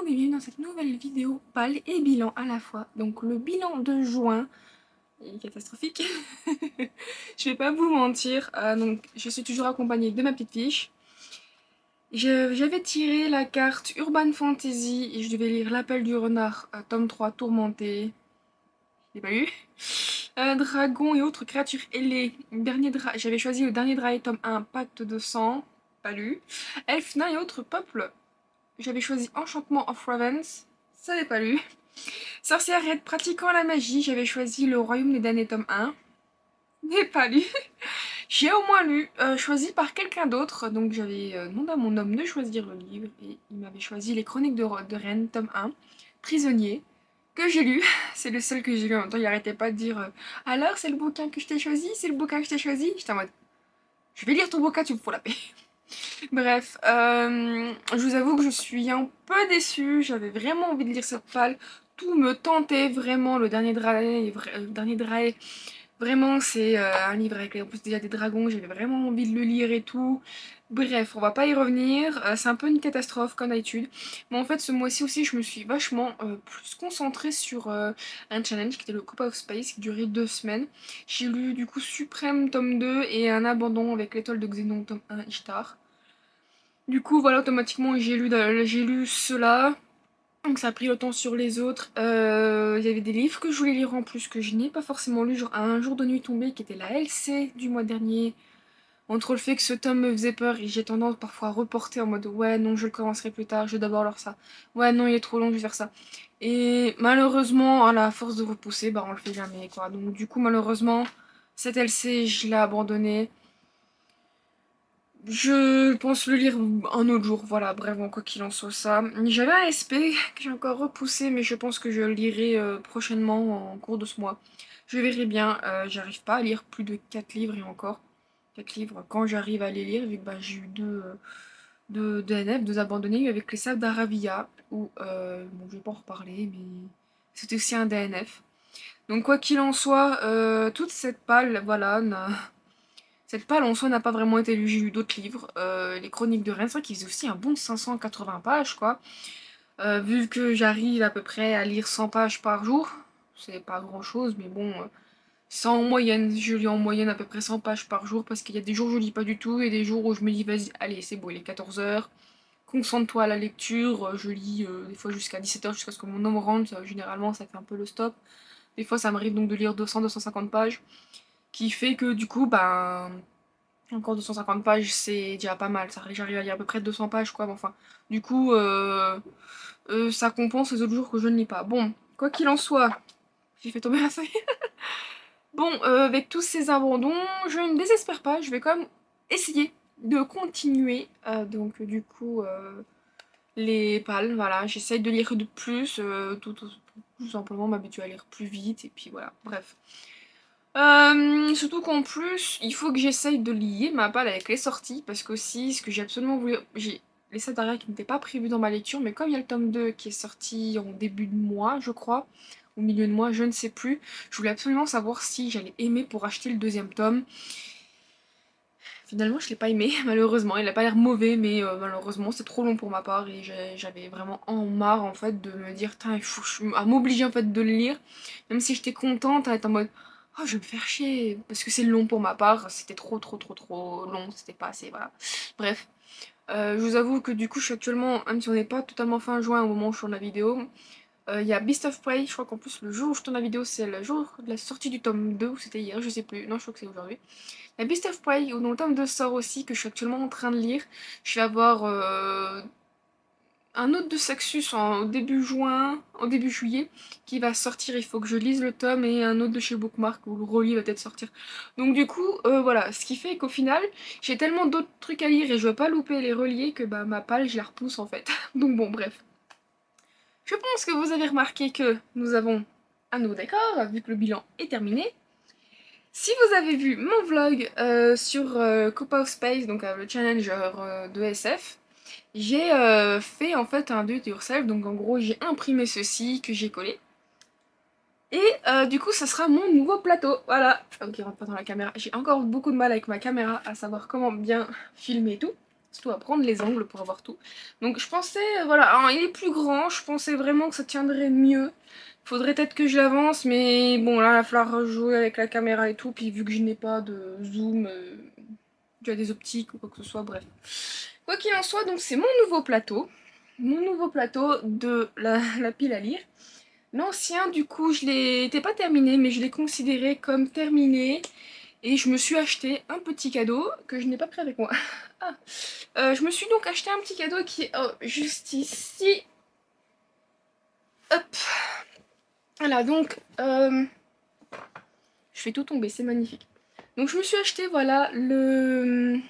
monde et bienvenue dans cette nouvelle vidéo pâle et bilan à la fois. Donc le bilan de juin est catastrophique. Je vais pas vous mentir, donc je suis toujours accompagnée de ma petite fiche. J'avais tiré la carte Urban Fantasy et je devais lire L'appel du renard, tome 3 tourmenté. Je l'ai pas eu. Dragon et autres créatures ailées. J'avais choisi le dernier Drae, tome 1, Pacte de sang. Pas lu. Elf, nains et autres peuples. J'avais choisi Enchantement of Ravens. Ça n'avait pas lu. Sorcière pratiquant la magie. J'avais choisi Le Royaume des damnés, tome 1. N'ai pas lu. J'ai au moins lu, choisi par quelqu'un d'autre. Donc j'avais demandé à mon homme de choisir le livre. Et il m'avait choisi Les Chroniques de Rennes, tome 1. Prisonnier. Que j'ai lu. C'est le seul que j'ai lu en même temps. Il arrêtait pas de dire alors, c'est le bouquin que je t'ai choisi. C'est le bouquin que je t'ai choisi. J'étais en mode je vais lire ton bouquin, tu me fous la paix. Bref, je vous avoue que je suis un peu déçue. J'avais vraiment envie de lire cette palle. Tout me tentait vraiment. Le dernier Drae, vraiment, c'est un livre avec en plus déjà des dragons. J'avais vraiment envie de le lire et tout. Bref, on va pas y revenir. C'est un peu une catastrophe comme d'habitude. Mais en fait, ce mois-ci aussi, je me suis vachement plus concentrée sur un challenge qui était le Cup of Space qui durait 2 semaines. J'ai lu du coup Suprême tome 2 et un abandon avec l'étoile de Xénon tome 1 Ishtar. Du coup, voilà, automatiquement, j'ai lu cela. Donc ça a pris le temps sur les autres. Il y avait des livres que je voulais lire en plus que je n'ai pas forcément lu. Genre Un jour de nuit tombée qui était la LC du mois dernier. Entre le fait que ce tome me faisait peur et j'ai tendance parfois à reporter en mode ouais non je le commencerai plus tard, je vais d'abord lire ça. Ouais non il est trop long, je vais faire ça. Et malheureusement à la force de repousser, bah on le fait jamais quoi. Donc du coup malheureusement cette LC je l'ai abandonnée. Je pense le lire un autre jour, voilà, bref, bon, quoi qu'il en soit ça. J'avais un SP que j'ai encore repoussé, mais je pense que je le lirai prochainement en cours de ce mois. Je verrai bien, j'arrive pas à lire plus de 4 livres et encore. 4 livres, quand j'arrive à les lire, vu que bah, j'ai eu deux DNF, deux abandonnés, avec les sables d'Aravia, où, bon, je vais pas en reparler, mais c'était aussi un DNF. Donc quoi qu'il en soit, toute cette palle, voilà, cette palle en soi n'a pas vraiment été lue, j'ai lu d'autres livres. Les Chroniques de Rennes, c'est vrai qu'ils faisaient aussi un bon 580 pages, quoi. Vu que j'arrive à peu près à lire 100 pages par jour, c'est pas grand chose, mais bon, c'est en moyenne. Je lis en moyenne à peu près 100 pages par jour parce qu'il y a des jours où je lis pas du tout et des jours où je me dis vas-y, allez, c'est bon, il est 14 h. Concentre-toi à la lecture. Je lis des fois jusqu'à 17 h jusqu'à ce que mon homme rentre. Généralement, ça fait un peu le stop. Des fois, ça m'arrive donc de lire 200-250 pages. Qui fait que du coup, ben encore 250 pages, c'est déjà pas mal. J'arrive à lire à peu près 200 pages, quoi. Mais enfin, du coup, ça compense les autres jours que je ne lis pas. Bon, quoi qu'il en soit, j'ai fait tomber la feuille. Bon, avec tous ces abandons, je ne désespère pas. Je vais quand même essayer de continuer. Donc, du coup, les pales, voilà. J'essaye de lire de plus, tout simplement m'habituer à lire plus vite. Et puis voilà, bref. Surtout qu'en plus, il faut que j'essaye de lier ma palle avec les sorties, parce qu'aussi, ce que j'ai absolument voulu... J'ai les Sadaria qui n'étaient pas prévus dans ma lecture, mais comme il y a le tome 2 qui est sorti en début de mois, je crois, au milieu de mois, je ne sais plus, je voulais absolument savoir si j'allais aimer pour acheter le deuxième tome. Finalement, je l'ai pas aimé, malheureusement. Il a pas l'air mauvais, mais malheureusement, c'est trop long pour ma part, et j'avais vraiment en marre, en fait, de me dire, il faut à m'obliger, en fait, de le lire, même si j'étais contente, à être en mode... Oh, je vais me faire chier, parce que c'est long pour ma part, c'était trop long, c'était pas assez, voilà. Bref, je vous avoue que du coup, je suis actuellement, même si on n'est pas totalement fin juin au moment où je tourne la vidéo, il y a Beast of Prey, je crois qu'en plus, le jour où je tourne la vidéo, c'est le jour de la sortie du tome 2, ou c'était hier, je sais plus, non, je crois que c'est aujourd'hui. Il y a Beast of Prey, dont le tome 2 sort aussi, que je suis actuellement en train de lire. Je vais avoir un autre de Saxus au début juin, au début juillet, qui va sortir. Il faut que je lise le tome et un autre de chez Bookmark où le relis va peut-être sortir. Donc du coup, voilà, ce qui fait qu'au final, j'ai tellement d'autres trucs à lire et je veux pas louper les reliés que bah ma palle, je la repousse en fait. Donc bon, bref. Je pense que vous avez remarqué que nous avons un nouveau décor, vu que le bilan est terminé. Si vous avez vu mon vlog sur Copa of Space, donc le challenger de SF, j'ai fait en fait un do it yourself, donc en gros j'ai imprimé ceci que j'ai collé. Et du coup ça sera mon nouveau plateau, voilà. Ok, rentre pas dans la caméra, j'ai encore beaucoup de mal avec ma caméra à savoir comment bien filmer et tout. surtout à prendre les angles pour avoir tout. Donc je pensais, voilà, alors, il est plus grand, je pensais vraiment que ça tiendrait mieux. Faudrait peut-être que je l'avance, mais bon là il va falloir jouer avec la caméra et tout, puis vu que je n'ai pas de zoom, tu as des optiques ou quoi que ce soit, bref. Quoi qu'il en soit, donc c'est mon nouveau plateau. Mon nouveau plateau de la pile à lire. L'ancien, du coup, je l'ai était pas terminé, mais je l'ai considéré comme terminé. Et je me suis acheté un petit cadeau que je n'ai pas pris avec moi. Ah. Je me suis donc acheté un petit cadeau qui est juste ici. Hop. Voilà, donc je fais tout tomber, c'est magnifique. Donc je me suis acheté, voilà, une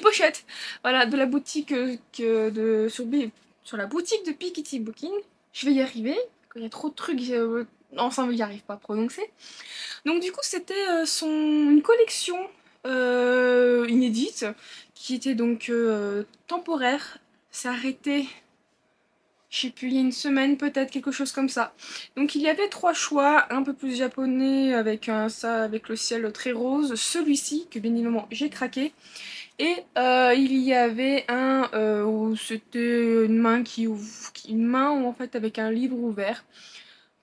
pochette, voilà, de la boutique sur la boutique de Piketty Booking. Je vais y arriver. Il y a trop de trucs, ensemble, j'y arrive pas à prononcer. Donc du coup, c'était une collection inédite qui était donc temporaire. C'est arrêté, je sais plus, il y a une semaine peut-être, quelque chose comme ça. Donc il y avait 3 choix, un peu plus japonais avec avec le ciel très rose, celui-ci que bien évidemment j'ai craqué. Et il y avait un où c'était une main en fait avec un livre ouvert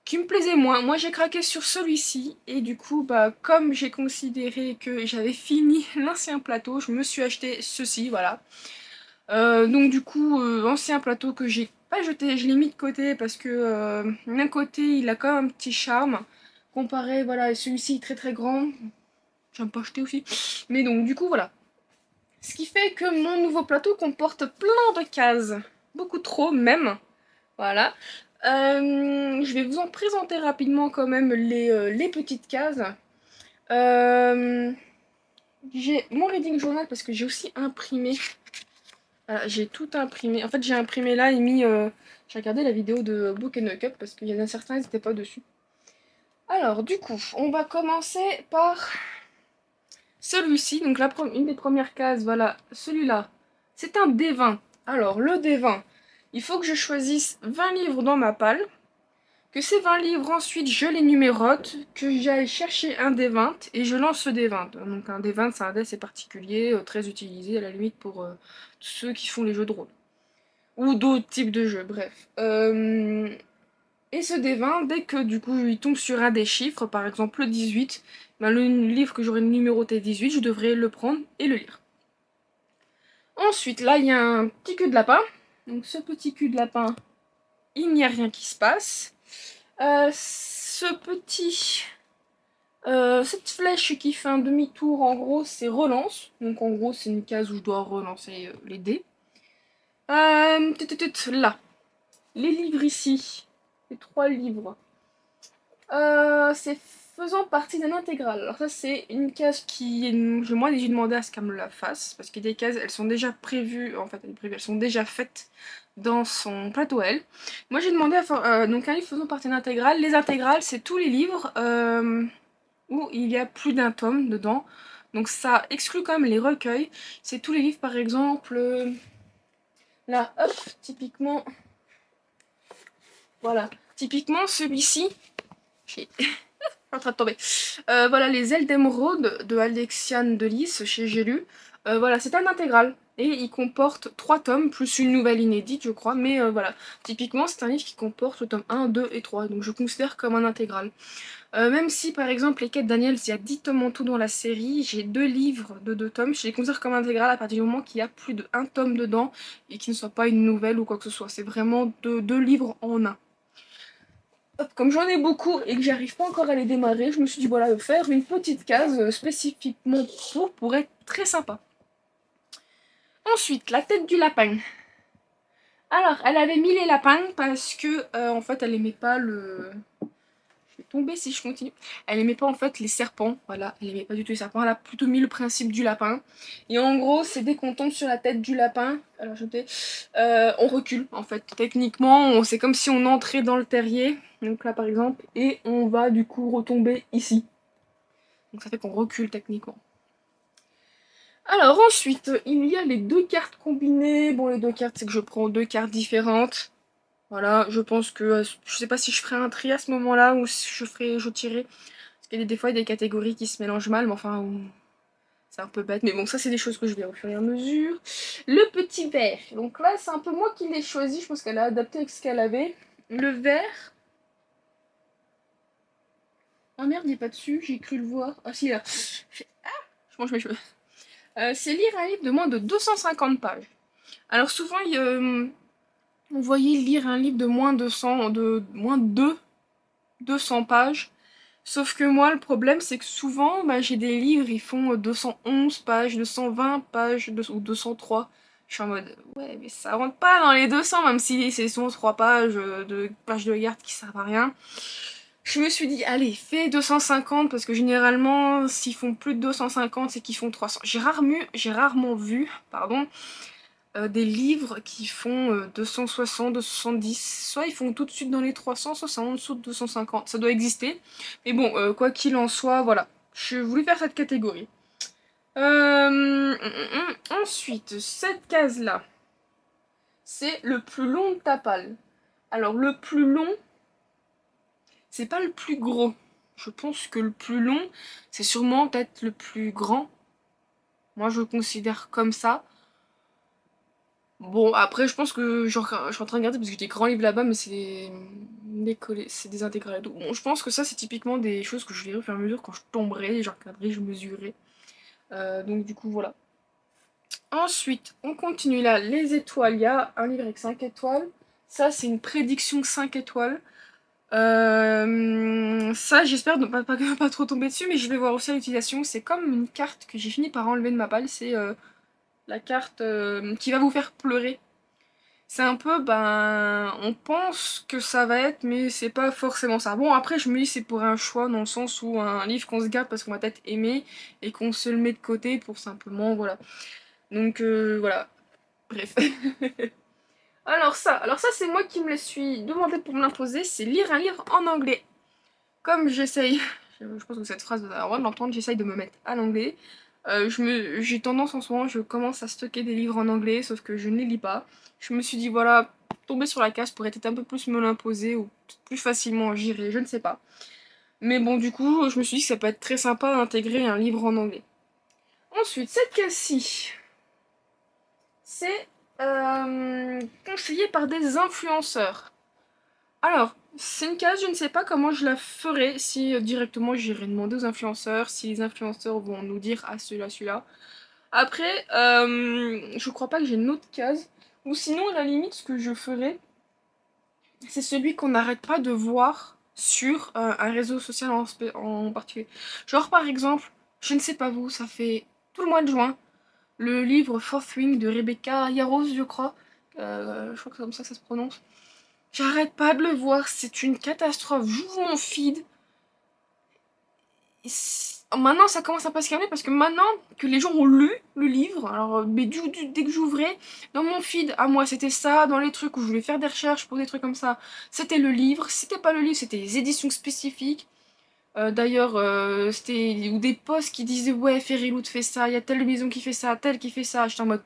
qui me plaisait moins. Moi j'ai craqué sur celui-ci et du coup bah comme j'ai considéré que j'avais fini l'ancien plateau, je me suis acheté ceci, voilà. Donc du coup ancien plateau que j'ai pas jeté, je l'ai mis de côté parce que d'un côté il a quand même un petit charme comparé voilà à celui-ci très très grand. J'aime pas acheter aussi. Mais donc du coup voilà. Ce qui fait que mon nouveau plateau comporte plein de cases. Beaucoup trop même. Voilà. Je vais vous en présenter rapidement quand même les petites cases. J'ai mon reading journal parce que j'ai aussi imprimé. Voilà, j'ai tout imprimé. En fait, j'ai imprimé là et mis. J'ai regardé la vidéo de Book and Cup parce qu'il y en a certains, ils n'étaient pas dessus. Alors, du coup, on va commencer par celui-ci. Donc, une des premières cases, voilà, celui-là. C'est un D20. Alors, le D20, il faut que je choisisse 20 livres dans ma palle. Que ces 20 livres, ensuite, je les numérote, que j'aille chercher un D20 et je lance ce D20. Donc un D20, c'est un dé assez particulier, très utilisé à la limite pour ceux qui font les jeux de rôle. Ou d'autres types de jeux, bref. Et ce D20, dès que du coup il tombe sur un des chiffres, par exemple le 18, ben, le livre que j'aurais numéroté 18, je devrais le prendre et le lire. Ensuite, là, il y a un petit cul de lapin. Donc ce petit cul de lapin, il n'y a rien qui se passe. Cette flèche qui fait un demi-tour, en gros, c'est relance. Donc en gros, c'est une case où je dois relancer les dés. Là, les livres ici, les 3 livres, c'est faisant partie d'un intégral. Alors ça, c'est une case moi, j'ai demandé à ce qu'elle me la fasse, parce que des cases, elles sont déjà prévues, en fait, elles sont déjà faites dans son plateau L. Moi, j'ai demandé à faire, donc un livre faisant partie d'un intégral. Les intégrales, c'est tous les livres où il y a plus d'un tome dedans. Donc ça exclut quand même les recueils. C'est tous les livres, par exemple, là, hop, typiquement, voilà, typiquement celui-ci, j'ai en train de tomber. Voilà, les ailes d'émeraude de Alexiane Delis chez J'ai lu. Voilà, c'est un intégral. Et il comporte 3 tomes, plus une nouvelle inédite, je crois. Mais voilà, typiquement, c'est un livre qui comporte le tome 1, 2 et 3. Donc je considère comme un intégral. Même si, par exemple, les quêtes Daniels, il y a 10 tomes en tout dans la série, j'ai 2 livres de 2 tomes. Je les considère comme intégral à partir du moment qu'il y a plus de 1 tome dedans et qu'il ne soit pas une nouvelle ou quoi que ce soit. C'est vraiment 2 livres en un. Comme j'en ai beaucoup et que j'arrive pas encore à les démarrer, je me suis dit voilà, faire une petite case spécifiquement pour être très sympa. Ensuite, la tête du lapin. Alors, elle avait mis les lapins parce que en fait, elle aimait pas le. Je vais tomber si je continue. Elle aimait pas en fait les serpents, voilà, elle aimait pas du tout les serpents. Elle a plutôt mis le principe du lapin. Et en gros, c'est dès qu'on tombe sur la tête du lapin, alors on recule en fait. Techniquement, c'est comme si on entrait dans le terrier. Donc là par exemple, et on va du coup retomber ici. Donc ça fait qu'on recule techniquement. Alors ensuite, il y a les 2 cartes combinées. Bon, les 2 cartes, c'est que je prends 2 cartes différentes. Voilà, je pense que je sais pas si je ferai un tri à ce moment-là ou si je tirerai. Parce qu'il y a des fois il y a des catégories qui se mélangent mal, mais enfin. C'est un peu bête, mais bon, ça c'est des choses que je vais au fur et à mesure. Le petit vert. Donc là, c'est un peu moi qui l'ai choisi. Je pense qu'elle a adapté avec ce qu'elle avait. Le vert. Oh merde, il n'est pas dessus. J'ai cru le voir. Ah si, là. Je mange mes cheveux. C'est lire un livre de moins de 250 pages. Alors souvent, vous voyez lire un livre de moins de 100, de moins de 200 pages. Sauf que moi, le problème, c'est que souvent, bah, j'ai des livres, ils font 211 pages, 220 pages, ou 203. Je suis en mode, ouais, mais ça rentre pas dans les 200, même si c'est souvent 3 pages de garde qui servent à rien. Je me suis dit, allez, fais 250, parce que généralement, s'ils font plus de 250, c'est qu'ils font 300. J'ai rarement vu, pardon, des livres qui font 260, 270. Soit ils font tout de suite dans les 300, soit c'est en dessous de 250. Ça doit exister. Mais bon, quoi qu'il en soit, voilà. Je voulais faire cette catégorie. Ensuite, cette case-là, c'est le plus long de ta palle. Alors, le plus long, c'est pas le plus gros. Je pense que le plus long, c'est sûrement peut-être le plus grand. Moi, je le considère comme ça. Bon, après, je pense que je suis en train de regarder parce que j'ai des grands livres là-bas, mais c'est des intégrales et tout. Bon, je pense que ça, c'est typiquement des choses que je verrai au fur et à mesure quand je tomberai, je regarderai, je mesurerai. Donc, du coup, voilà. Ensuite, on continue là. Les étoiles, il y a un livre avec 5 étoiles. Ça, c'est une prédiction 5 étoiles. Ça, j'espère ne pas trop tomber dessus, mais je vais voir aussi l'utilisation. C'est comme une carte que j'ai fini par enlever de ma palle. C'est la carte qui va vous faire pleurer. C'est un peu, ben, on pense que ça va être, mais c'est pas forcément ça. Bon, après, je me dis c'est pour un choix, dans le sens où un livre qu'on se garde parce qu'on va peut-être aimer, et qu'on se le met de côté pour simplement, voilà. Donc, voilà. Bref. Alors ça c'est moi qui me le suis demandé pour me l'imposer, c'est lire un livre en anglais. Comme j'essaye, je pense que cette phrase, vous avez le droit de l'entendre, j'essaye de me mettre à l'anglais. J'ai tendance en ce moment, je commence à stocker des livres en anglais, sauf que je ne les lis pas. Je me suis dit, voilà, tomber sur la case pourrait peut-être un peu plus me l'imposer, ou plus facilement j'irai, je ne sais pas. Mais bon, du coup, je me suis dit que ça peut être très sympa d'intégrer un livre en anglais. Ensuite, cette case-ci, c'est conseillé par des influenceurs. Alors, c'est une case, je ne sais pas comment je la ferai, si directement j'irai demander aux influenceurs, si les influenceurs vont nous dire ah celui-là. Après, je crois pas que j'ai une autre case. Ou sinon, à la limite, ce que je ferais, c'est celui qu'on n'arrête pas de voir sur un réseau social en particulier. Genre, par exemple, je ne sais pas vous, ça fait tout le mois de juin, le livre Fourth Wing de Rebecca Yarros, je crois. Je crois que c'est comme ça que ça se prononce. J'arrête pas de le voir, c'est une catastrophe. J'ouvre mon feed. Maintenant, ça commence à pas se calmer parce que maintenant que les gens ont lu le livre, alors mais dès que j'ouvrais, dans mon feed, à moi c'était ça, dans les trucs où je voulais faire des recherches pour des trucs comme ça, c'était le livre. Si c'était pas le livre, c'était les éditions spécifiques. D'ailleurs, c'était ou des posts qui disaient ouais, Fairyloot fait ça, il y a telle maison qui fait ça, telle qui fait ça. J'étais en mode.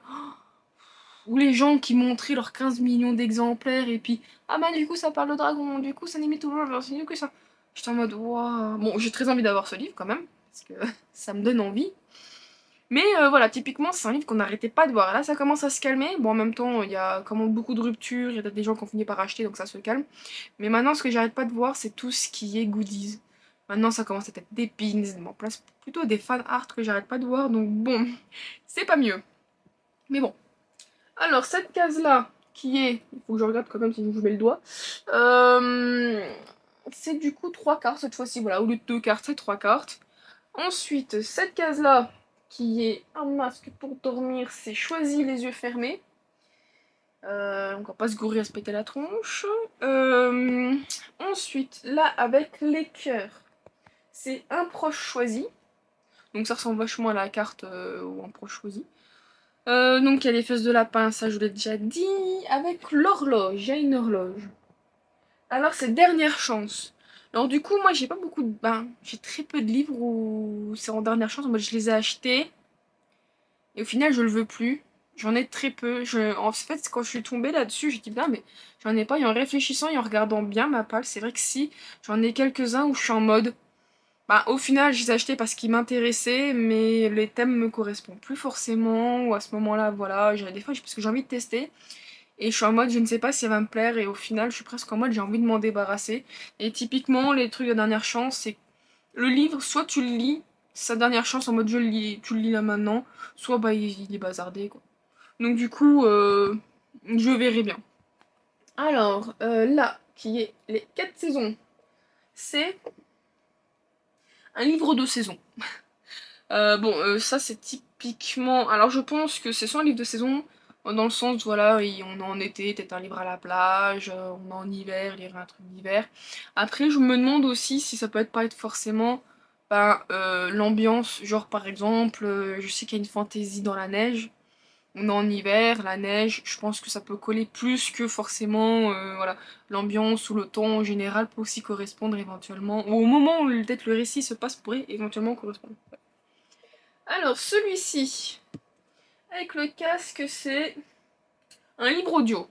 Ou les gens qui montraient leurs 15 millions d'exemplaires et puis ah bah du coup ça parle de dragon, du coup ça limite toujours, du coup ça. J'étais en mode waouh. Bon, j'ai très envie d'avoir ce livre quand même, parce que ça me donne envie. Mais voilà, typiquement c'est un livre qu'on n'arrêtait pas de voir. Là ça commence à se calmer. Bon en même temps il y a comment beaucoup de ruptures, il y a peut-être des gens qui ont fini par acheter donc ça se calme. Mais maintenant ce que j'arrête pas de voir c'est tout ce qui est goodies. Maintenant ça commence à être des pins, en place plutôt des fan art que j'arrête pas de voir donc bon, c'est pas mieux. Mais bon. Alors, cette case-là, qui est, il faut que je regarde quand même si je mets le doigt, c'est du coup 3 cartes cette fois-ci, voilà, au lieu de 2 cartes, c'est 3 cartes. Ensuite, cette case-là, qui est un masque pour dormir, c'est choisi les yeux fermés. On va pas se gourer à se péter la tronche. Ensuite, là, avec les cœurs, c'est un proche choisi. Donc ça ressemble vachement à la carte où un proche choisi. Donc il y a les fesses de lapin, ça je vous l'ai déjà dit. Avec l'horloge, il y a une horloge. Alors c'est dernière chance. Alors du coup moi j'ai pas beaucoup de... Ben, j'ai très peu de livres où c'est en dernière chance. Moi je les ai achetés. Et au final je le veux plus. J'en ai très peu. En fait quand je suis tombée là-dessus j'ai dit ben mais j'en ai pas. Et en réfléchissant et en regardant bien ma palle, c'est vrai que si, j'en ai quelques-uns où je suis en mode... Bah, au final, je les ai achetés parce qu'ils m'intéressaient, mais les thèmes me correspondent plus forcément, ou à ce moment-là, voilà, des fois, parce que j'ai envie de tester, et je suis en mode, je ne sais pas si ça va me plaire, et au final, je suis presque en mode, j'ai envie de m'en débarrasser. Et typiquement, les trucs de dernière chance, c'est le livre, soit tu le lis, sa dernière chance en mode je le lis, tu le lis là maintenant, soit bah il est bazardé quoi. Donc du coup, je verrai bien. Alors, là, qui est les 4 saisons, c'est un livre de saison. Bon, ça c'est typiquement... Alors je pense que c'est soit un livre de saison, dans le sens, voilà, on est en été, peut-être un livre à la plage, on est en hiver, lire un truc d'hiver. Après, je me demande aussi si ça peut pas être forcément l'ambiance, genre par exemple, je sais qu'il y a une fantaisie dans la neige, on est en hiver, la neige, je pense que ça peut coller plus que forcément, voilà, l'ambiance ou le ton en général peut aussi correspondre éventuellement, ou au moment où peut-être le récit se passe pourrait éventuellement correspondre. Alors, celui-ci, avec le casque, c'est un livre audio.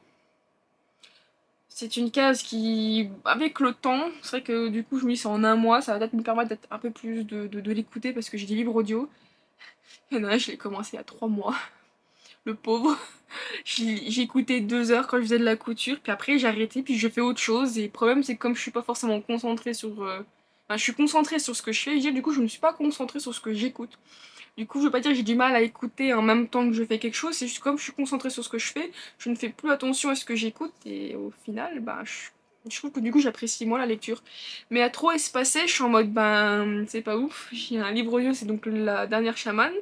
C'est une case qui, avec le temps, c'est vrai que du coup je me dis c'est en un mois, ça va peut-être me permettre d'être un peu plus de l'écouter parce que j'ai des livres audio. Il y en a un, je l'ai commencé il y a 3 mois, le pauvre. J'ai écouté 2 heures quand je faisais de la couture, puis après j'ai arrêté, puis je fais autre chose. Et le problème c'est que comme je suis pas forcément concentrée sur... Enfin, je suis concentrée sur ce que je fais, et du coup je ne suis pas concentrée sur ce que j'écoute. Du coup, je veux pas dire que j'ai du mal à écouter en même temps que je fais quelque chose, c'est juste comme je suis concentrée sur ce que je fais, je ne fais plus attention à ce que j'écoute et au final, je trouve que du coup j'apprécie moins la lecture. Mais à trop espacer, je suis en mode c'est pas ouf. J'ai un livre audio, c'est donc La Dernière Chamane.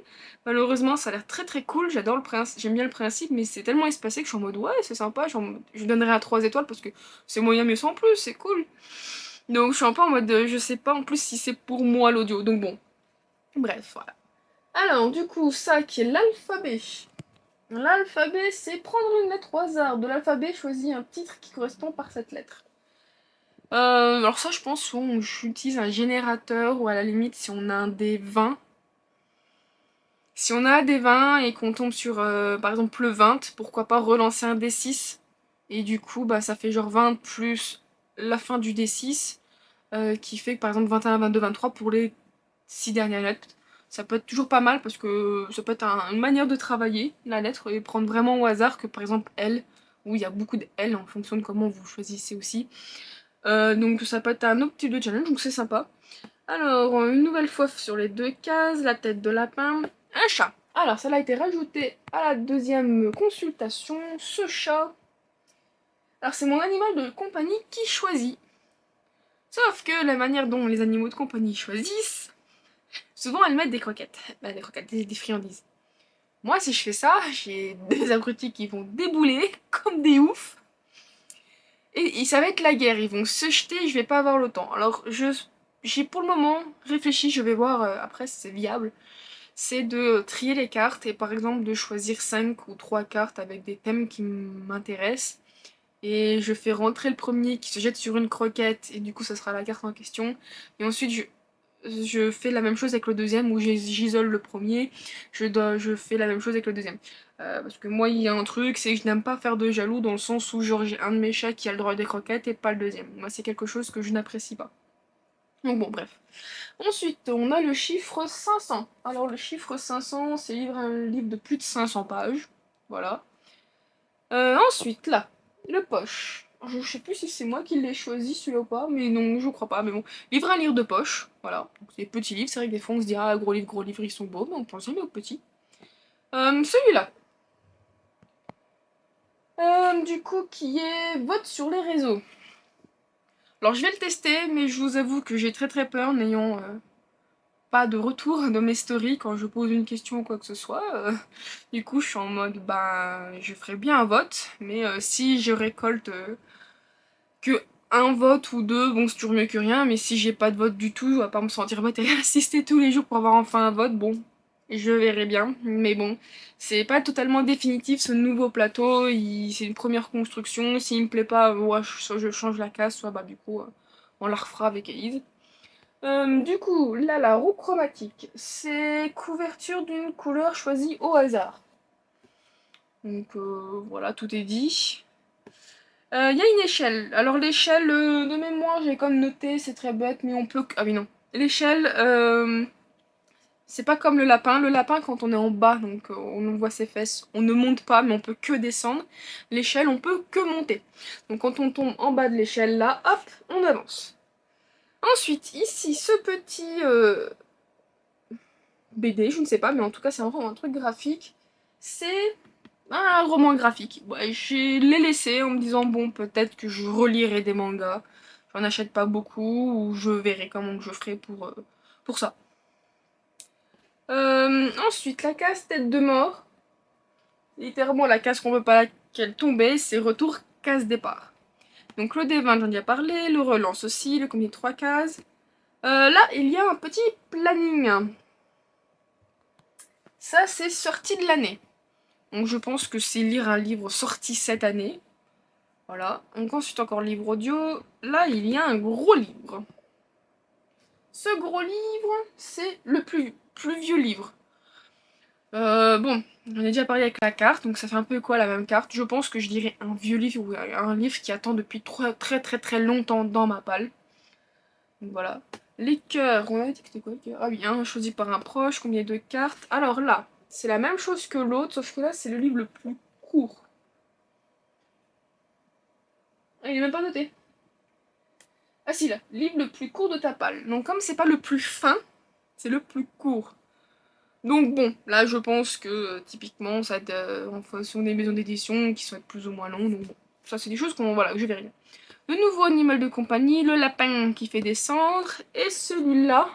Malheureusement, ça a l'air très très cool, j'adore le principe, j'aime bien le principe, mais c'est tellement espacé que je suis en mode ouais, c'est sympa, je donnerais à 3 étoiles parce que c'est moyen mieux sans plus, c'est cool. Donc je suis un peu en mode je sais pas en plus si c'est pour moi l'audio, donc bon. Bref, voilà. Alors, du coup, ça qui est l'alphabet. L'alphabet, c'est prendre une lettre au hasard de l'alphabet, choisir un titre qui correspond par cette lettre. Alors ça, je pense, soit j'utilise un générateur, ou à la limite, si on a un des 20. Si on a des 20 et qu'on tombe sur, par exemple, le 20, pourquoi pas relancer un D6. Et du coup, bah, ça fait genre 20 plus la fin du D6, qui fait que, par exemple, 21, 22, 23 pour les 6 dernières lettres. Ça peut être toujours pas mal parce que ça peut être une manière de travailler la lettre et prendre vraiment au hasard que par exemple L, où il y a beaucoup de L en fonction de comment vous choisissez aussi. Donc ça peut être un autre type de challenge, donc c'est sympa. Alors, une nouvelle fois sur les 2 cases, la tête de lapin, un chat. Alors, ça a été rajouté à la deuxième consultation, ce chat. Alors, c'est mon animal de compagnie qui choisit. Sauf que la manière dont les animaux de compagnie choisissent, souvent elles mettent des croquettes. Bah, des croquettes, des friandises. Moi, si je fais ça, j'ai des abrutis qui vont débouler comme des oufs. Et ça va être la guerre, ils vont se jeter, je vais pas avoir le temps. Alors, j'ai pour le moment réfléchi, je vais voir après si c'est viable. C'est de trier les cartes et par exemple de choisir 5 ou 3 cartes avec des thèmes qui m'intéressent. Et je fais rentrer le premier qui se jette sur une croquette et du coup ça sera la carte en question. Et ensuite je fais la même chose avec le deuxième où j'isole le premier. Je fais la même chose avec le deuxième. Parce que moi il y a un truc, c'est que je n'aime pas faire de jaloux dans le sens où genre j'ai un de mes chats qui a le droit des croquettes et pas le deuxième. Moi c'est quelque chose que je n'apprécie pas. Donc bon bref. Ensuite, on a le chiffre 500. Alors le chiffre 500, c'est un livre de plus de 500 pages. Voilà. Ensuite, là, le poche. Je sais plus si c'est moi qui l'ai choisi celui-là ou pas, mais non, je crois pas. Mais bon, livre à lire de poche. Voilà. Donc c'est petit livre. C'est vrai que des fois on se dit ah gros livre, ils sont beaux, mais on pense jamais aux petits. Celui-là. Du coup, qui est vote sur les réseaux. Alors je vais le tester, mais je vous avoue que j'ai très très peur n'ayant pas de retour de mes stories quand je pose une question ou quoi que ce soit. Du coup, je suis en mode, je ferai bien un vote, mais si je récolte que un vote ou deux, bon, c'est toujours mieux que rien, mais si j'ai pas de vote du tout, à part me sentir bête et assister tous les jours pour avoir enfin un vote, bon, je verrai bien. Mais bon, c'est pas totalement définitif ce nouveau plateau, c'est une première construction. S'il me plaît pas, ouais, soit je change la case, soit du coup, on la refera avec Elise. Du coup, là, la roue chromatique, c'est couverture d'une couleur choisie au hasard. Donc voilà, tout est dit. Il y a une échelle. Alors l'échelle de mémoire, j'ai comme noté, c'est très bête, mais on peut... Ah oui non. L'échelle, c'est pas comme le lapin. Le lapin, quand on est en bas, donc on voit ses fesses, on ne monte pas, mais on peut que descendre. L'échelle, on peut que monter. Donc quand on tombe en bas de l'échelle, là, hop, on avance. Ensuite, ici, ce petit BD, je ne sais pas, mais en tout cas, c'est vraiment un truc graphique. C'est un roman graphique. Ouais, je l'ai laissé en me disant, bon, peut-être que je relirai des mangas. J'en achète pas beaucoup, ou je verrai comment je ferai pour ça. Ensuite, la case tête de mort. Littéralement, la case qu'on veut pas qu'elle tombe, c'est retour case départ. Donc le D20, j'en ai déjà parlé, le relance aussi, le combien de 3 cases. Là, il y a un petit planning. Ça, c'est sorti de l'année. Donc je pense que c'est lire un livre sorti cette année. Voilà. Donc ensuite, encore livre audio. Là, il y a un gros livre. Ce gros livre, c'est le plus vieux livre. Bon, j'en ai déjà parlé avec la carte, donc ça fait un peu quoi la même carte. Je pense que je dirais un vieux livre ou un livre qui attend depuis très longtemps dans ma palle. Donc voilà. Les cœurs, on a dit que c'était quoi les cœurs? Ah oui, un choisi par un proche, combien de cartes? Alors là, c'est la même chose que l'autre, sauf que là, c'est le livre le plus court. Ah, il est même pas noté. Ah si, là, livre le plus court de ta palle. Donc comme c'est pas le plus fin, c'est le plus court. Donc bon, là je pense que typiquement ça va être en fonction des maisons d'édition qui sont plus ou moins longues. Donc bon, ça c'est des choses qu'on voilà, que je verrai. Le nouveau animal de compagnie, le lapin qui fait descendre, et celui-là.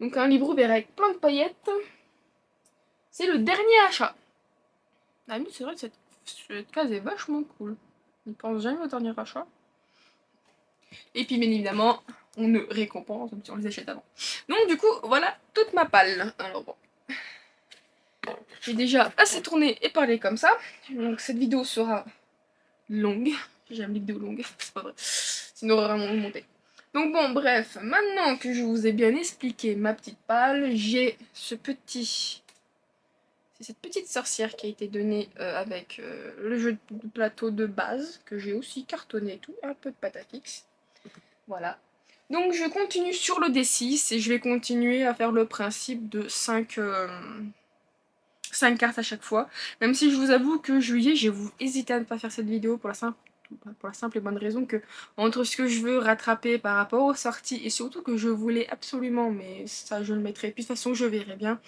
Donc un livre ouvert avec plein de paillettes. C'est le dernier achat. Ah mais c'est vrai que cette case est vachement cool. On ne pense jamais au dernier achat. Et puis bien évidemment, on ne récompense, on les achète avant. Donc du coup, voilà toute ma palle. Alors bon. J'ai déjà assez tourné et parlé comme ça. Donc cette vidéo sera longue. J'aime les vidéos longues, c'est pas vrai. Sinon vraiment monter. Donc bon, bref, maintenant que je vous ai bien expliqué ma petite palle, j'ai ce petit... C'est cette petite sorcière qui a été donnée avec le jeu de plateau de base, que j'ai aussi cartonné et tout, un peu de pâte à fixe. Voilà. Donc je continue sur le D6 et je vais continuer à faire le principe de 5 cartes à chaque fois. Même si je vous avoue que juillet, j'ai hésité à ne pas faire cette vidéo pour la simple et bonne raison que entre ce que je veux rattraper par rapport aux sorties et surtout que je voulais absolument, mais ça je le mettrai, puis de toute façon je verrai bien.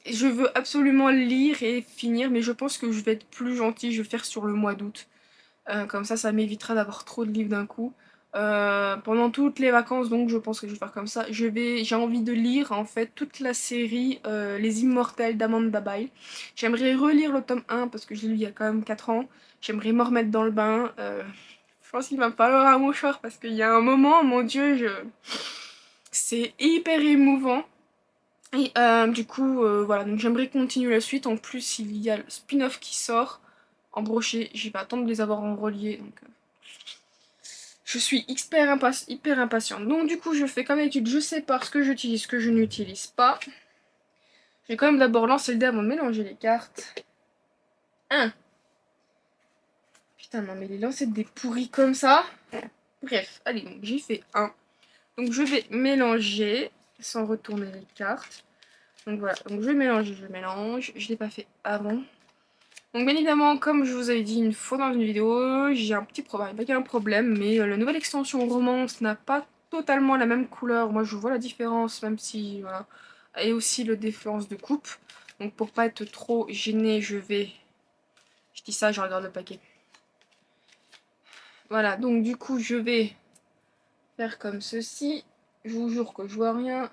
Je veux absolument lire et finir, mais je pense que je vais être plus gentille, je vais faire sur le mois d'août. Comme ça m'évitera d'avoir trop de livres d'un coup. Pendant toutes les vacances, donc je pense que je vais faire comme ça. J'ai envie de lire en fait toute la série Les Immortels d'Amanda Bile. J'aimerais relire le tome 1 parce que je l'ai lu il y a quand même 4 ans. J'aimerais me remettre dans le bain. Je pense qu'il va me falloir un mouchoir parce qu'il y a un moment, mon dieu, c'est hyper émouvant. Et du coup, voilà, donc j'aimerais continuer la suite. En plus, il y a le spin-off qui sort en brochet. J'y vais attendre de les avoir en relié. Donc, je suis hyper impatiente. Donc du coup, je fais comme d'habitude, je sépare ce que j'utilise, ce que je n'utilise pas. Je vais quand même d'abord lancer le dé avant de mélanger les cartes. 1. Putain, non mais les lancer des pourris comme ça. Bref, allez, donc j'ai fait 1. Donc je vais mélanger sans retourner les cartes. Donc voilà, donc je mélange, je mélange. Je ne l'ai pas fait avant. Donc bien évidemment, comme je vous avais dit une fois dans une vidéo, j'ai un petit problème, pas qu'il y a un problème, mais la nouvelle extension romance n'a pas totalement la même couleur. Moi je vois la différence, même si, voilà, et aussi le différence de coupe. Donc pour pas être trop gênée, je dis ça, je regarde le paquet. Voilà, donc du coup je vais faire comme ceci. Je vous jure que je vois rien.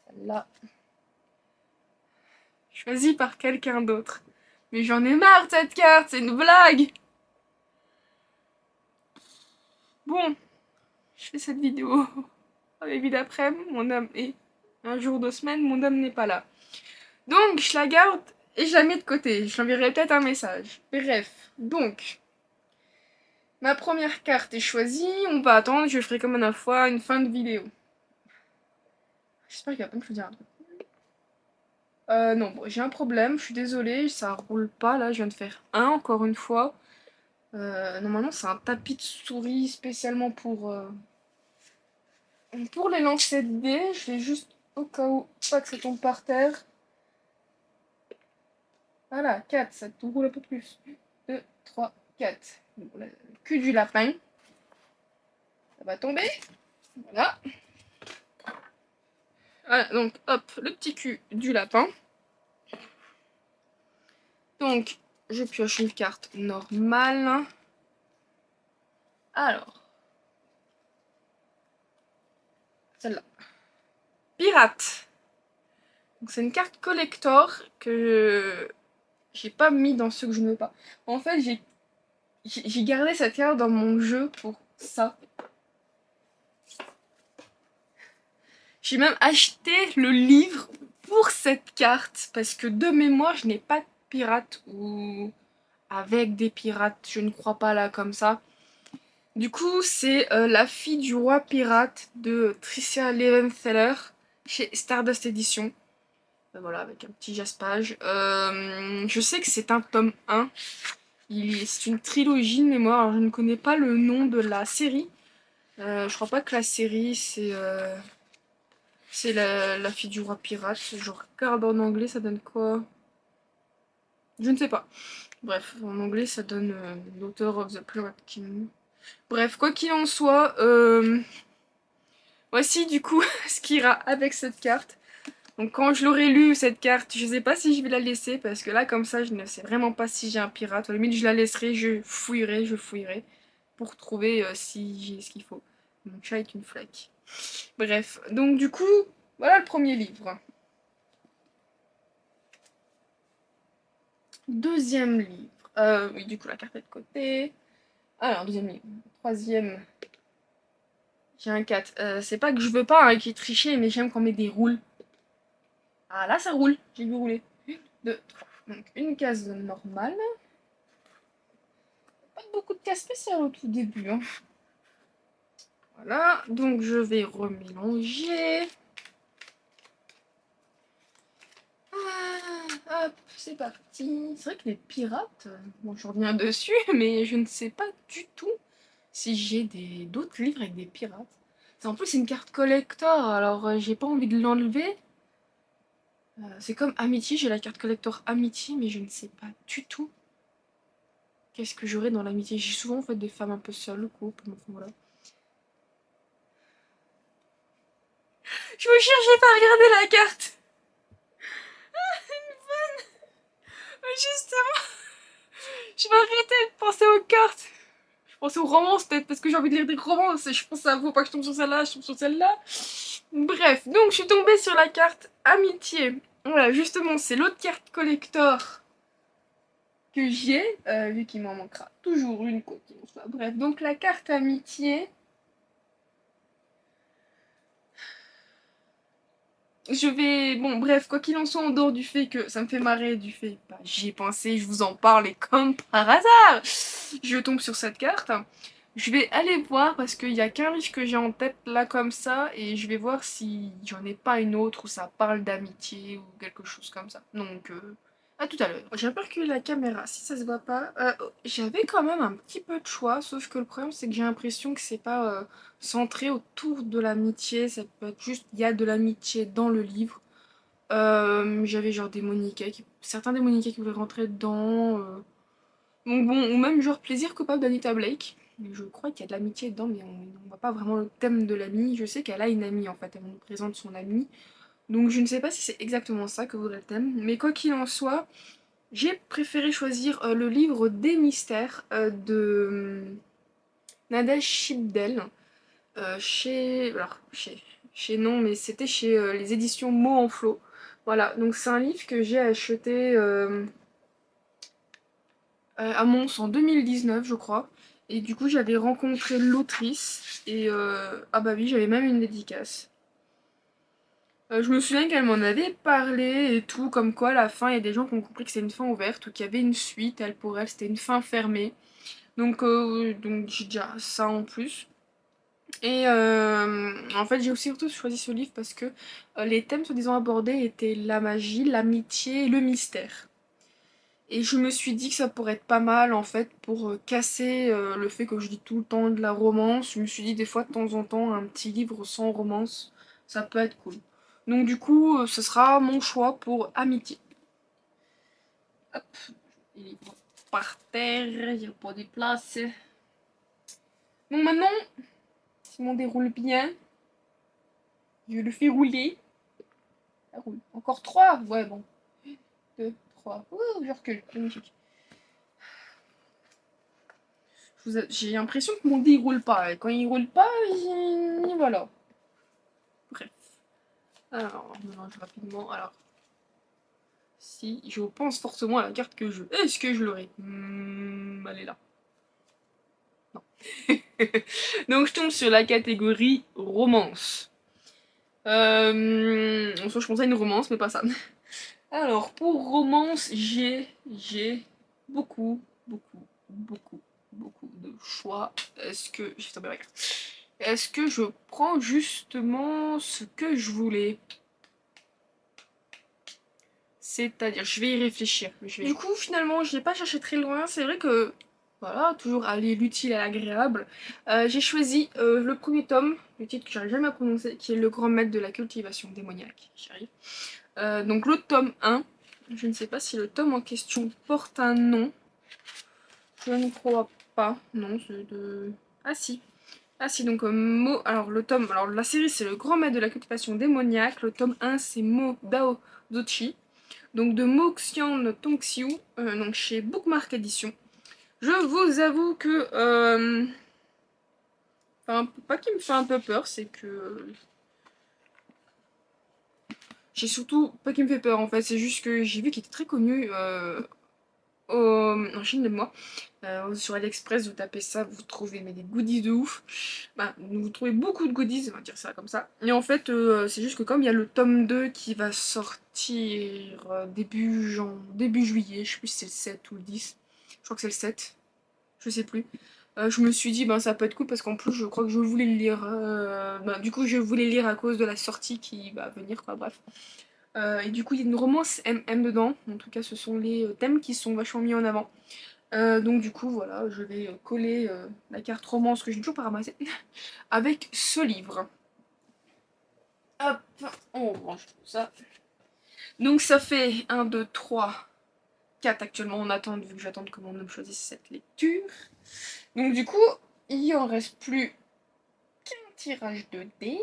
Celle-là. Choisie par quelqu'un d'autre. Mais j'en ai marre de cette carte, c'est une blague. Bon, je fais cette vidéo. Et puis d'après, mon homme est un jour, 2 semaines, mon homme n'est pas là. Donc, je la garde et je la mets de côté. Je l'enverrai peut-être un message. Bref, donc, ma première carte est choisie. On va attendre, je ferai comme une fois une fin de vidéo. J'espère qu'il va pas me choisir un truc. Non, bon, j'ai un problème, je suis désolée, ça roule pas là, je viens de faire un encore une fois. Normalement, c'est un tapis de souris spécialement pour les lancers de dés. Je vais juste, au cas où, pas que ça tombe par terre. Voilà, 4, ça te roule un peu plus. 2, 3, 4. Bon, le cul du lapin. Ça va tomber. Voilà. Voilà, donc hop, le petit cul du lapin. Donc, je pioche une carte normale. Alors, celle-là. Pirate. Donc, c'est une carte collector que j'ai pas mis dans ceux que je ne veux pas. En fait, j'ai gardé cette carte dans mon jeu pour ça. J'ai même acheté le livre pour cette carte parce que de mémoire, je n'ai pas de pirate ou avec des pirates, je ne crois pas là comme ça. Du coup, c'est La fille du roi pirate de Tricia Levenseller chez Stardust Edition. Voilà, avec un petit jaspage. Je sais que c'est un tome 1. C'est une trilogie de mémoire. Alors, je ne connais pas le nom de la série. Je crois pas que la série c'est la fille du roi pirate. Je regarde en anglais, ça donne quoi? Je ne sais pas. Bref, en anglais, ça donne l'auteur of the Pirate King. Bref, quoi qu'il en soit, voici du coup ce qui ira avec cette carte. Donc quand je l'aurai lu cette carte, je sais pas si je vais la laisser parce que là comme ça je ne sais vraiment pas si j'ai un pirate. À la limite je la laisserai, je fouillerai pour trouver si j'ai ce qu'il faut. Mon chat est une flaque. Bref, donc du coup, voilà le premier livre. Deuxième livre. Oui, du coup la carte est de côté. Alors, deuxième livre. Troisième. J'ai un 4. C'est pas que je veux pas qu'il tricher, mais j'aime qu'on met des roules. Ah là ça roule, j'ai vu rouler. 2, 3. Donc une case normale. Pas beaucoup de cases spéciales au tout début. Hein. Voilà, donc je vais remélanger. Hop, c'est parti. C'est vrai que les pirates, bon je reviens dessus, mais je ne sais pas du tout si j'ai d'autres livres avec des pirates. En plus c'est une carte collector, alors j'ai pas envie de l'enlever. C'est comme Amitié, j'ai la carte collector Amitié, mais je ne sais pas du tout qu'est-ce que j'aurai dans l'amitié. J'ai souvent en fait des femmes un peu seules, couple, enfin voilà. Je vous jure, j'ai pas regardé la carte. Justement, je vais arrêter de penser aux cartes. Je pensais aux romances peut-être parce que j'ai envie de lire des romances et je pense que ça vaut pas que je tombe sur celle-là, je tombe sur celle-là. Bref, donc je suis tombée sur la carte Amitié. Voilà, justement, c'est l'autre carte collector que j'ai, vu qu'il m'en manquera toujours une quoi qu'il en soit. Bref, donc la carte Amitié. Je vais... Bon, bref, quoi qu'il en soit, en dehors du fait que ça me fait marrer, du fait, bah, j'y ai pensé, je vous en parle et comme par hasard, je tombe sur cette carte. Je vais aller voir parce qu'il y a qu'un livre que j'ai en tête là comme ça et je vais voir si j'en ai pas une autre où ça parle d'amitié ou quelque chose comme ça. Donc, à tout à l'heure. J'ai un peu reculé la caméra, si ça se voit pas. J'avais quand même un petit peu de choix, sauf que le problème c'est que j'ai l'impression que c'est pas centré autour de l'amitié. Ça peut être juste, il y a de l'amitié dans le livre. J'avais genre des Monica, certains des Monica qui voulaient rentrer dedans. Donc bon, ou même genre Plaisir coupable d'Anita Blake. Je crois qu'il y a de l'amitié dedans, mais on voit pas vraiment le thème de l'amie. Je sais qu'elle a une amie en fait, elle nous présente son amie. Donc je ne sais pas si c'est exactement ça que voudrait le thème. Mais quoi qu'il en soit, j'ai préféré choisir le livre des mystères de Nadège Chibdel. Chez non, mais c'était chez les éditions Mots en Flot. Voilà, donc c'est un livre que j'ai acheté à Mons en 2019, je crois. Et du coup, j'avais rencontré l'autrice. Et ah bah oui, j'avais même une dédicace. Je me souviens qu'elle m'en avait parlé et tout, comme quoi à la fin, il y a des gens qui ont compris que c'était une fin ouverte ou qu'il y avait une suite. Elle, pour elle, c'était une fin fermée. Donc j'ai déjà ça en plus. Et en fait, j'ai aussi surtout choisi ce livre parce que les thèmes soi-disant abordés étaient la magie, l'amitié et le mystère. Et je me suis dit que ça pourrait être pas mal en fait pour casser le fait que je lis tout le temps de la romance. Je me suis dit des fois de temps en temps un petit livre sans romance, ça peut être cool. Donc du coup, ce sera mon choix pour Amitié. Hop, les livres par terre, il n'y a pas de place. Donc maintenant, si on déroule bien, je le fais rouler. Ça roule. Encore 3. Ouais, bon. 2, 3. Ouh, je recule. Magnifique. J'ai l'impression que mon dé il roule pas. Et quand il roule pas, voilà. Bref. Alors, on mélange rapidement. Alors, si je pense fortement à la carte que je... Est-ce que je l'aurai Elle est là. Non. Donc, je tombe sur la catégorie romance. En soi, je pensais à une romance, mais pas ça. Alors, pour romance, j'ai beaucoup, beaucoup, beaucoup, beaucoup de choix. Est-ce que... J'ai tombé la carte. Est-ce que je prends justement ce que je voulais? C'est-à-dire, je vais y réfléchir. Du coup, finalement, je n'ai pas cherché très loin. C'est vrai que, voilà, toujours aller l'utile à l'agréable. J'ai choisi le premier tome, le titre que j'arrive jamais à prononcer, qui est Le grand maître de la cultivation démoniaque. J'y arrive. Donc le tome 1. Je ne sais pas si le tome en question porte un nom. Je ne crois pas. Non, c'est de... Ah si. Ah si, donc alors le tome... Alors la série c'est Le grand maître de la cultivation démoniaque. Le tome 1 c'est Mo Dao Zochi. Donc de Mo Xian Tongxiu. Donc chez Bookmark Edition. Je vous avoue que... Enfin, pas qu'il me fait un peu peur, c'est que... J'ai surtout... Pas qu'il me fait peur en fait, c'est juste que j'ai vu qu'il était très connu... en Chine de moi. Sur AliExpress, vous tapez ça, vous trouvez mais des goodies de ouf. Bah, vous trouvez beaucoup de goodies, on va dire ça comme ça. Et en fait, c'est juste que comme il y a le tome 2 qui va sortir début juillet, je sais plus si c'est le 7 ou le 10. Je crois que c'est le 7. Je sais plus. Je me suis dit, ben ça peut être cool parce qu'en plus, je crois que je voulais le lire. Du coup, je voulais lire à cause de la sortie qui va venir, quoi, bref. Et du coup, il y a une romance MM dedans. En tout cas, ce sont les thèmes qui sont vachement mis en avant. Donc du coup, voilà, je vais coller la carte romance que j'ai toujours pas ramassée avec ce livre. Hop, on range tout ça. Donc ça fait 1, 2, 3, 4 actuellement en attente, vu que j'attends que mon homme choisisse cette lecture. Donc du coup, il en reste plus qu'un tirage de dés.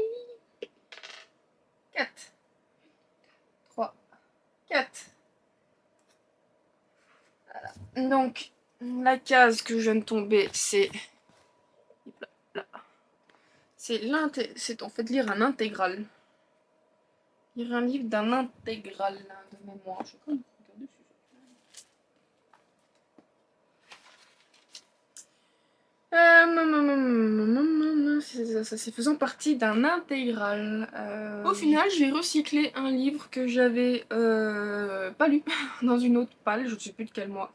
4, 3, 4. Voilà. Donc, la case que je viens de tomber, c'est... C'est en fait lire un intégral. Lire un livre d'un intégral de mémoire. Je vais quand même regarder ça, c'est faisant partie d'un intégral. Au final, je vais recycler un livre que j'avais pas lu dans une autre palle, je ne sais plus de quel mois.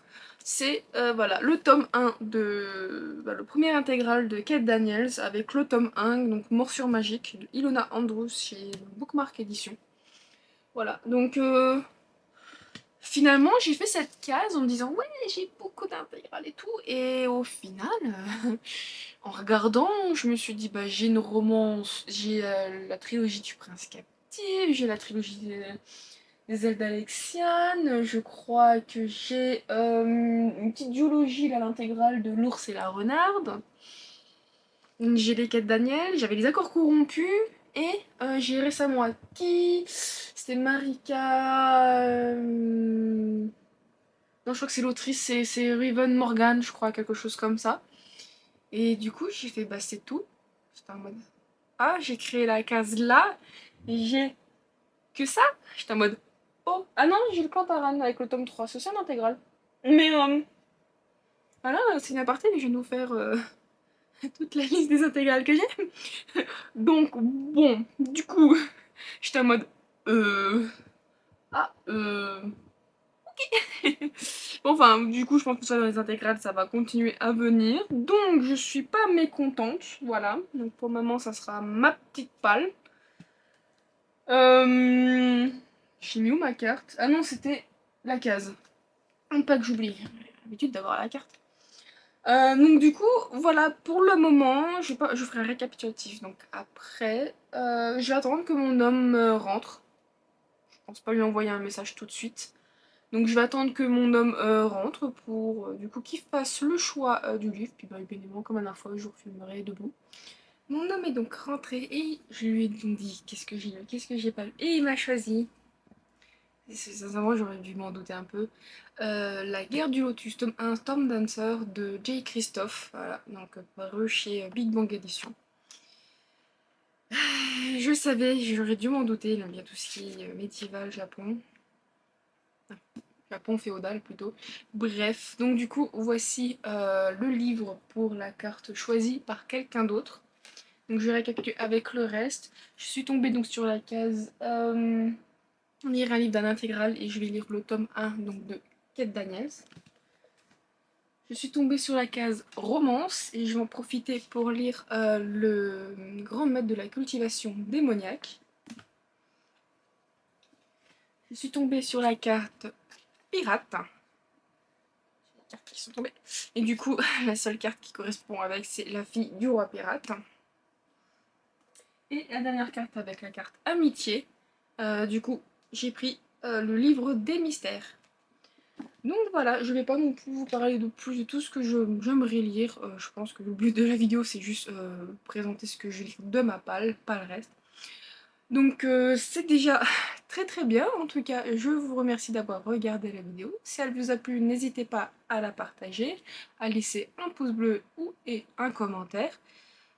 C'est voilà, le tome 1 de... le premier intégral de Kate Daniels avec le tome 1, donc Morsure magique, de Ilona Andrews chez Bookmark Edition. Voilà, donc finalement j'ai fait cette case en me disant ouais j'ai beaucoup d'intégrales et tout, et au final en regardant je me suis dit bah j'ai une romance, j'ai la trilogie du prince captif, j'ai la trilogie des ailes d'Alexiane, je crois que j'ai une petite duologie là, l'intégrale de l'ours et la renarde, j'ai les quêtes Daniel, j'avais les accords corrompus. Et j'ai récemment acquis, c'était Marika... non, je crois que c'est l'autrice, c'est Raven Morgan, je crois, quelque chose comme ça. Et du coup, j'ai fait, bah c'est tout. J'étais en mode, ah, j'ai créé la case là, et j'ai que ça. J'étais en mode, oh, ah non, j'ai le Cantaran avec le tome 3, c'est ça l'intégrale. Mais voilà, c'est une aparté, mais je vais nous faire toute la liste des intégrales que j'ai. Donc, bon, du coup, j'étais en mode, ah, bon, enfin, du coup, je pense que ça dans les intégrales, ça va continuer à venir. Donc, je suis pas mécontente. Voilà. Donc, pour le moment, ça sera ma petite palle. J'ai mis où ma carte? Ah non, c'était la case. Pas que j'oublie, j'ai l'habitude d'avoir la carte. Donc du coup, voilà, pour le moment, je ferai un récapitulatif. Donc après, je vais attendre que mon homme rentre. Je pense pas lui envoyer un message tout de suite. Donc je vais attendre que mon homme rentre pour du coup qu'il fasse le choix du livre. Puis bah, bien évidemment, comme à la dernière fois, je vous filmerai debout. Mon homme est donc rentré et je lui ai donc dit qu'est-ce que j'ai pas lu. Et il m'a choisi. Sincèrement, j'aurais dû m'en douter un peu. La guerre du Lotus, tome 1, Storm Dancer de Jay Christophe. Voilà, donc paru chez Big Bang Edition. Je le savais, j'aurais dû m'en douter. Il aime bien tout ce qui est médiéval, Japon. Japon féodal plutôt. Bref, donc du coup, voici le livre pour la carte choisie par quelqu'un d'autre. Donc je récapitule avec le reste. Je suis tombée donc sur la case lire un livre d'un intégral et je vais lire le tome 1 donc de Kate Daniels. Je suis tombée sur la case romance et je vais en profiter pour lire le grand maître de la cultivation démoniaque. Je suis tombée sur la carte pirate. Les cartes qui sont tombées. Et du coup, la seule carte qui correspond avec, c'est la fille du roi pirate. Et la dernière carte avec la carte amitié. Du coup, j'ai pris le livre des mystères. Donc voilà, je vais pas non plus vous parler de plus de tout ce que j'aimerais lire. Je pense que le but de la vidéo, c'est juste présenter ce que je lis de ma palle, pas le reste. Donc c'est déjà très très bien. En tout cas, je vous remercie d'avoir regardé la vidéo. Si elle vous a plu, n'hésitez pas à la partager, à laisser un pouce bleu ou et un commentaire.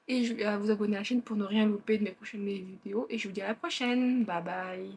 Et à vous abonner à la chaîne pour ne rien louper de mes prochaines vidéos. Et je vous dis à la prochaine. Bye bye.